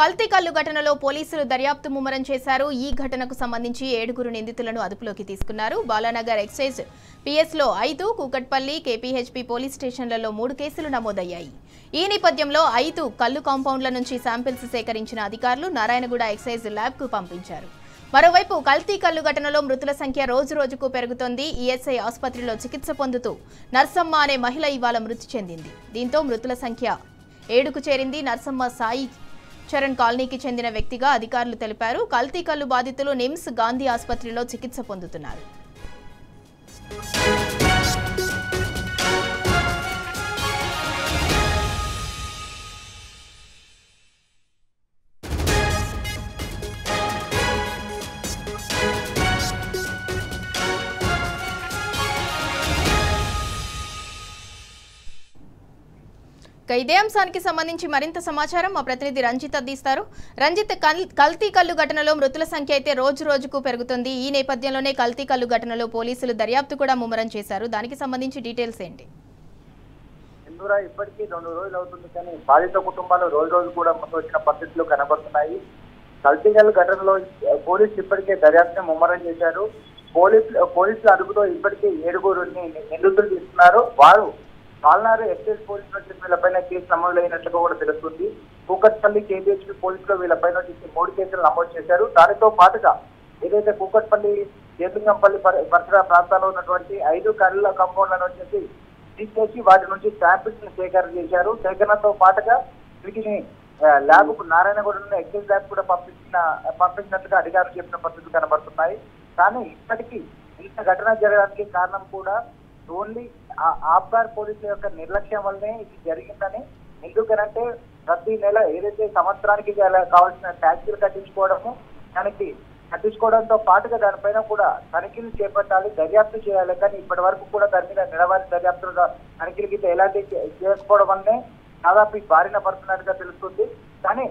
కల్తీ కల్లు ఘటనలో పోలీసులు దర్యాప్తు ముమ్మరం చేశారు. ఈ ఘటనకు సంబంధించి 7 నిందితులను అదుపులోకి తీసుకున్నారు. బాలానగర్ ఎక్సైజ్ పిఎస్లో 5, కూకట్పల్లి కేపీహెచ్పీ పోలీస్ స్టేషన్లలో 3 కేసులు నమోదయ్యాయి. ఈ నేపథ్యంలో 5 కల్లు కాంపౌండ్ల నుంచి శాంపిల్స్ సేకరించిన అధికారులు నారాయణగూడ ఎక్సైజ్ ల్యాబ్కు పంపించారు. మరోవైపు కల్తీ కల్లు ఘటనలో మృతుల సంఖ్య రోజురోజుకు పెరుగుతోంది. ఈఎస్ఐ ఆసుపత్రిలో చికిత్స పొందుతూ నర్సమ్మ అనే మహిళ ఇవాళ మృతి చెందింది. దీంతో మృతుల సంఖ్య 7కు చేరింది. నర్సమ్మ సాయి చరణ్ కాలనీకి చెందిన వ్యక్తిగా అధికారులు తెలిపారు. కల్తీ కల్లు బాధితులు నిమ్స్, గాంధీ ఆసుపత్రిలో చికిత్స పొందుతున్నారు. ఇదే అంశానికి సంబంధించి మరింత సమాచారం మా ప్రతినిధి రంజిత్ అందిస్తారు. రంజిత్, కల్తీ కల్లు ఘటనలో మృతుల సంఖ్య అయితే రోజు రోజుకు పెరుగుతుంది. ఈ నేపథ్యంలోనే కల్తీ కల్లు ఘటనలో పోలీసులు దర్యాప్తు కూడా ముమ్మరం చేశారు. దానికి సంబంధించి డీటెయిల్స్ ఏంటి? ఇప్పటికీ 2 రోజులు అవుతుంది, కానీ బాధిత కుటుంబాలు రోజు రోజు కూడా ముందు వచ్చిన పరిస్థితులు కనబడుతున్నాయి. కల్తీ కల్లు ఘటనలో పోలీసులు ఇప్పటికే దర్యాప్తు ముమ్మరం చేశారు. పోలీసుల అదుపులో ఇప్పటికే 7 నిందితులు తీసుకున్నారు. వారు పాల్నాడు ఎక్సైజ్ పోలీసులు వచ్చి వీళ్ళపైన కేసు నమోదైనట్లుగా కూడా తెలుస్తుంది. కూకట్పల్లి కేబీహెచ్పీ పోలీసులు వీళ్ళపైన వచ్చి 3 కేసులు నమోదు చేశారు. దానితో పాటుగా ఏదైతే కూకట్పల్లి జేలింగంపల్లి పరిసర ప్రాంతాల్లో ఉన్నటువంటి 5 కళ్ళ కాంపౌండ్లను వచ్చేసి తీసుకొచ్చి వాటి నుంచి శాంపిల్స్ ని సేకరణ చేశారు. సేకరణతో పాటుగా వీటిని ల్యాబ్కు నారాయణగూడ ఎక్సైజ్ ల్యాబ్ కూడా పంపించినట్లుగా అధికారులు చెప్పిన పరిస్థితులు కనబడుతున్నాయి. కానీ ఇప్పటికీ ఇంత ఘటన జరగడానికి కారణం కూడా ఓన్లీ ఆబ్కార్ పోలీసుల యొక్క నిర్లక్ష్యం వల్లనే ఇది జరిగిందని. ఎందుకనంటే ప్రతి నెల ఏదైతే సంవత్సరానికి కావాల్సిన ట్యాక్సీలు కట్టించుకోవడంతో పాటుగా దానిపైన కూడా తనిఖీలు చేపట్టాలి, దర్యాప్తు చేయాలి. కానీ ఇప్పటి వరకు కూడా దాని మీద నిలవారి దర్యాప్తులుగా తనిఖీలకి ఎలాంటి చేయకపోవడం వల్లనే దాదాపు బారిన పడుతున్నట్టుగా తెలుస్తుంది. కానీ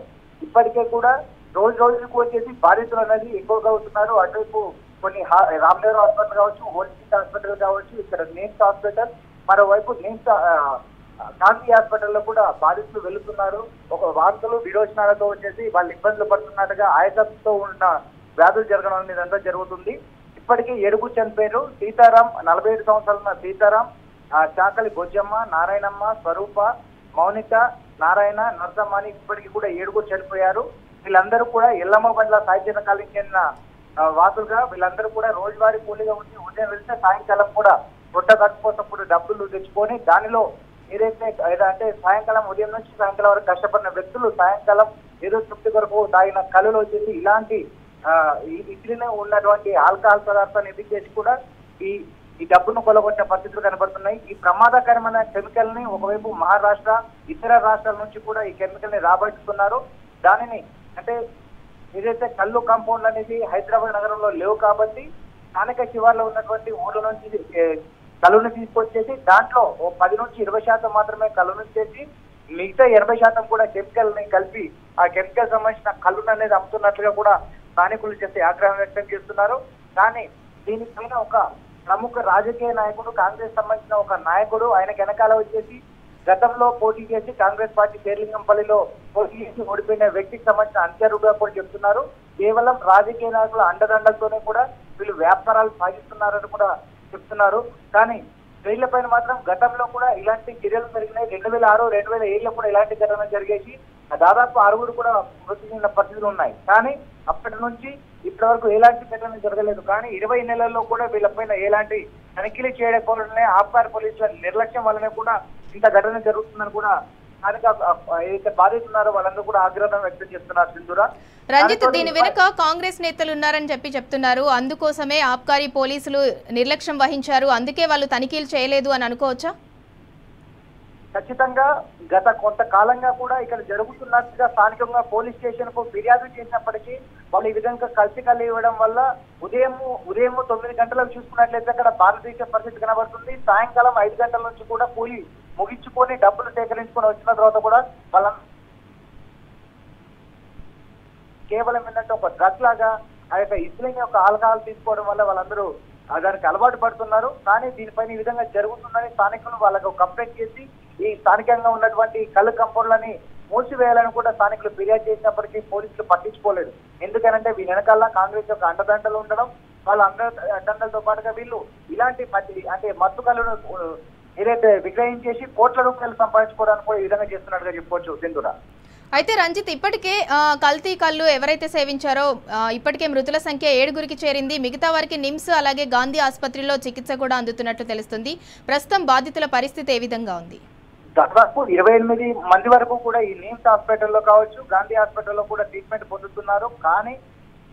ఇప్పటికే కూడా రోజు రోజుకు వచ్చేసి బాధితులు అనేది ఎక్కువగా అవుతున్నారు. అటువైపు కొన్ని రామ్నగర్ హాస్పిటల్ కావచ్చు, ఓల్డ్ హాస్పిటల్ కావచ్చు, ఇక్కడ నిమ్స్ హాస్పిటల్, మరోవైపు నిమ్స్ గాంధీ హాస్పిటల్లో కూడా బాధితులు వెళుతున్నారు. ఒక వార్తలు విరోచనాలతో వచ్చేసి వాళ్ళు ఇబ్బందులు పడుతున్నట్టుగా ఆయకతో ఉన్న వ్యాధులు జరగడం అనేది అంతా జరుగుతుంది. ఇప్పటికీ 7 చనిపోయారు. సీతారాం 47 సంవత్సరాల సీతారాం, చాకలి బొజ్జమ్మ, నారాయణమ్మ, స్వరూప, మౌనిక, నారాయణ, నర్సమ్మ అని ఇప్పటికీ కూడా 7 చనిపోయారు. వీళ్ళందరూ కూడా ఎల్లమ్మ బండ్ల సాహిత్య కాలనీకి చెందిన వాసులుగా వీళ్ళందరూ కూడా రోజువారీ కూలీగా ఉండి ఉదయం వెళ్తే సాయంకాలం కూడా పొట్ట ఖర్చు కోసం కూడా డబ్బులు తెచ్చుకొని దానిలో ఏదైతే అంటే సాయంకాలం ఉదయం నుంచి సాయంకాలం వరకు కష్టపడిన వ్యక్తులు సాయంకాలం ఏదో తృప్తి కొరకు తాగిన కళ్ళలో వచ్చేసి ఇలాంటి ఇట్లనే ఉన్నటువంటి ఆల్కహాల్ పదార్థాన్ని ఎదిగేసి కూడా ఈ డబ్బును కొలగొట్టిన పరిస్థితులు కనబడుతున్నాయి. ఈ ప్రమాదకరమైన కెమికల్ ని ఒకవైపు మహారాష్ట్ర, ఇతర రాష్ట్రాల నుంచి కూడా ఈ కెమికల్ ని రాబట్టుకున్నారు. దానిని అంటే ఏదైతే కల్లు కాంపౌండ్లు అనేది హైదరాబాద్ నగరంలో లేవు కాబట్టి స్థానిక శివార్లో ఉన్నటువంటి ఊర్ల నుంచి కల్లును తీసుకొచ్చేసి దాంట్లో 10 నుంచి 20% మాత్రమే కల్లును చేసి మిగతా 80% కూడా కెమికల్ ని కలిపి ఆ కెమికల్ సంబంధించిన కల్లును అనేది అమ్ముతున్నట్లుగా కూడా స్థానికులు చేసి ఆగ్రహం వ్యక్తం చేస్తున్నారు. కానీ దీనిపైన ఒక ప్రముఖ రాజకీయ నాయకుడు, కాంగ్రెస్ సంబంధించిన ఒక నాయకుడు, ఆయనకు వెనకాల వచ్చేసి గతంలో పోటీ చేసి కాంగ్రెస్ పార్టీ జేలింగంపల్లిలో పోటీ చేసి ఓడిపోయిన వ్యక్తికి సంబంధించిన అనుచరుడుగా కూడా చెప్తున్నారు. కేవలం రాజకీయ నాయకుల అండదండలతోనే కూడా వీళ్ళు వ్యాపారాలు సాగిస్తున్నారని కూడా చెప్తున్నారు. కానీ వీళ్ళపైన మాత్రం గతంలో కూడా ఇలాంటి చర్యలు జరిగినాయి. 2006, 2007లో కూడా ఇలాంటి ఘటన జరిగేసి దాదాపు 6 కూడా మృతి చెందిన పరిస్థితులు ఉన్నాయి. కానీ అప్పటి నుంచి ఇప్పటి వరకు ఎలాంటి ఘటన జరగలేదు. కానీ 20 నెలల్లో కూడా వీళ్ళపైన ఎలాంటి తనిఖీలు చేయకపోవడమే ఆబ్కార్ పోలీసుల నిర్లక్ష్యం వల్లనే కూడా ఇంత ఘటన జరుగుతుందని కూడా ఏదైతే బాధితున్నారో వాళ్ళందరూ కూడా ఆగ్రహం వ్యక్తం చేస్తున్నారు. సింధూరా, రంజిత్, దీని వెనుక కాంగ్రెస్ నేతలు ఉన్నారని చెప్తున్నారు. అందుకోసమే ఆబ్కారీ పోలీసులు నిర్లక్ష్యం వహించారు, అందుకే వాళ్ళు తనిఖీలు చేయలేదు అని అనుకోవచ్చా? ఖచ్చితంగా గత కొంతకాలంగా కూడా ఇక్కడ జరుగుతున్నట్టుగా స్థానికంగా పోలీస్ స్టేషన్ కు ఫిర్యాదు చేసినప్పటికీ వాళ్ళు ఈ విధంగా కల్తీ కల్లు ఇవ్వడం వల్ల ఉదయం 9 గంటలకు చూసుకున్నట్లయితే అక్కడ భారతదేశ పరిస్థితి కనబడుతుంది. సాయంకాలం 5 గంటల నుంచి కూడా కూలీ ముగించుకొని డబ్బులు సేకరించుకొని వచ్చిన తర్వాత కూడా వాళ్ళ కేవలం ఏంటంటే ఒక డ్రగ్ లాగా ఆ యొక్క ఇస్లింగ్ యొక్క ఆల్కహాల్ తీసుకోవడం వల్ల వాళ్ళందరూ దానికి అలవాటు పడుతున్నారు. కానీ దీనిపైన ఈ విధంగా జరుగుతుందని స్థానికులు వాళ్ళకు కంప్లైంట్ చేసి ఈ స్థానికంగా ఉన్నటువంటి కళ్ళు కంపౌండ్లని మూసివేయాలని కూడా స్థానికులు ఫిర్యాదు చేసినప్పటికీ పోలీసులు పట్టించుకోలేదు. ఎందుకనంటే వీళ్ళ వెనకాల కాంగ్రెస్ యొక్క అండదండలు ఉండడం, వాళ్ళ అండదండలతో పాటుగా వీళ్ళు ఇలాంటి మత్తు కళ్ళను ఏదైతే విక్రయించేసి కోట్ల రూపాయలు సంపాదించుకోవడానికి కూడా ఈ విధంగా చేస్తున్నట్టుగా చెప్పుకోవచ్చు సింధురా. అయితే రంజిత్, ఇప్పటికే కల్తీ కళ్ళు ఎవరైతే సేవించారో ఇప్పటికే మృతుల సంఖ్య 7గురికి చేరింది. మిగతా వారికి నిమ్స్ అలాగే గాంధీ ఆసుపత్రిలో చికిత్స కూడా అందుతున్నట్లు తెలుస్తుంది. ప్రస్తుతం బాధితుల పరిస్థితి ఏ విధంగా ఉంది? దాదాపు 28 మంది వరకు కూడా ఈ నిమ్స్ హాస్పిటల్లో కావచ్చు, గాంధీ హాస్పిటల్లో కూడా ట్రీట్మెంట్ పొందుతున్నారు. కానీ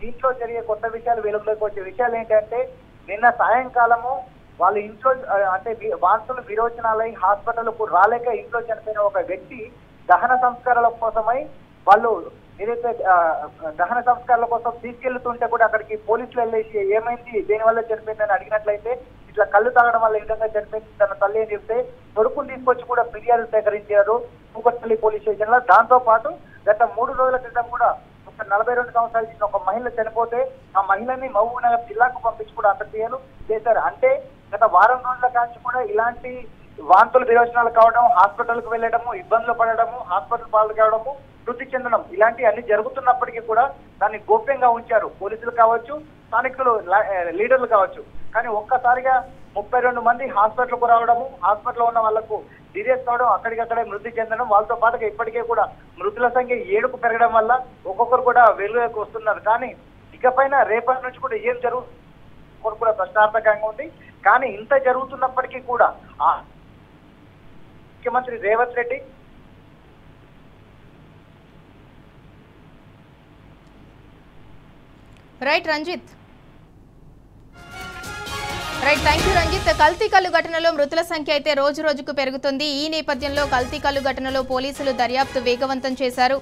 దీంట్లో జరిగే కొత్త విషయాలు వెలుగులోకి వచ్చే విషయాలు ఏంటంటే, నిన్న సాయంకాలము వాళ్ళ ఇంట్లో వాంతులు విరోచనాలై హాస్పిటల్కు రాలేక ఇంట్లో చనిపోయిన ఒక వ్యక్తి దహన సంస్కారాల కోసమై వాళ్ళు ఏదైతే దహన సంస్కారాల కోసం తీసుకెళ్తుంటే కూడా అక్కడికి పోలీసులు వెళ్ళేసి ఏమైంది, దేనివల్ల చనిపోయిందని అడిగినట్లయితే ఇట్లా కళ్ళు తాగడం వల్ల ఈ విధంగా చనిపోయింది తన తల్లి అని చెప్తే కొడుకుని తీసుకొచ్చి కూడా ఫిర్యాదు సేకరించారు కూకట్పల్లి పోలీస్ స్టేషన్ లో. దాంతో పాటు గత 3 రోజుల క్రితం కూడా ఒక 42 సంవత్సరాల చిన్న ఒక మహిళ చనిపోతే ఆ మహిళని మహబూబ్నగర్ జిల్లాకు పంపించి కూడా అంత్యక్రియలు చేశారు. అంటే గత వారం రోజుల కాంచి కూడా ఇలాంటి వాంతులు విరోచనాలు కావడం, హాస్పిటల్కు వెళ్ళడము, ఇబ్బందులు పడడము, హాస్పిటల్ పాలు కావడము, మృతి చెందడం ఇలాంటి అన్ని జరుగుతున్నప్పటికీ కూడా దాన్ని గోప్యంగా ఉంచారు పోలీసులు కావచ్చు, స్థానికులు లీడర్లు కావచ్చు. కానీ ఒక్కసారిగా 32 మంది హాస్పిటల్కు రావడము, హాస్పిటల్లో ఉన్న వాళ్లకు సీరియస్ కావడం, అక్కడికక్కడే మృతి చెందడం, వాళ్ళతో పాటుగా ఇప్పటికే కూడా మృతుల సంఖ్య 7కు పెరగడం వల్ల ఒక్కొక్కరు కూడా వెలుగులోకి వస్తున్నారు. కానీ ఇకపైన రేపటి నుంచి కూడా ఏం జరుగుతుంది కూడా ప్రశ్నార్థకంగా ఉంది. కానీ ఇంత జరుగుతున్నప్పటికీ కూడా ముఖ్యమంత్రి రేవంత్ రెడ్డి రంజిత్ థ్యాంక్ యూ రంజిత్. కల్తీ కల్లు ఘటనలో మృతుల సంఖ్య అయితే రోజు రోజుకు పెరుగుతుంది. ఈ నేపథ్యంలో కల్తీ కల్లు ఘటనలో పోలీసులు దర్యాప్తు వేగవంతం చేశారు.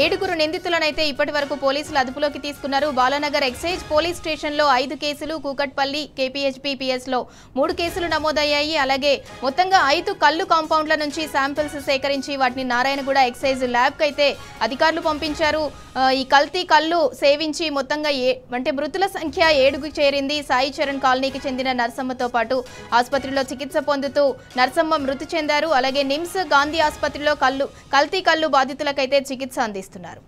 7గురు నిందితులనైతే ఇప్పటి వరకు పోలీసులు అదుపులోకి తీసుకున్నారు. బాలానగర్ ఎక్సైజ్ పోలీస్ స్టేషన్లో 5 కేసులు, కూకట్పల్లి కేపీహెచ్పీ పిఎస్లో 3 కేసులు నమోదయ్యాయి. అలాగే మొత్తంగా 5 కల్లు కాంపౌండ్ల నుంచి శాంపిల్స్ సేకరించి వాటిని నారాయణగూడ ఎక్సైజ్ ల్యాబ్కి అయితే అధికారులు పంపించారు. ఈ కల్తీ కల్లు సేవించి మొత్తంగా మృతుల సంఖ్య 7కు చేరింది. సాయి చరణ్ కాలనీకి చెందిన నర్సమ్మతో పాటు ఆసుపత్రిలో చికిత్స పొందుతూ నర్సమ్మ మృతి చెందారు. అలాగే నిమ్స్ గాంధీ ఆసుపత్రిలో కల్తీ కల్లు బాధితులకైతే చికిత్స అందిస్తున్నారు.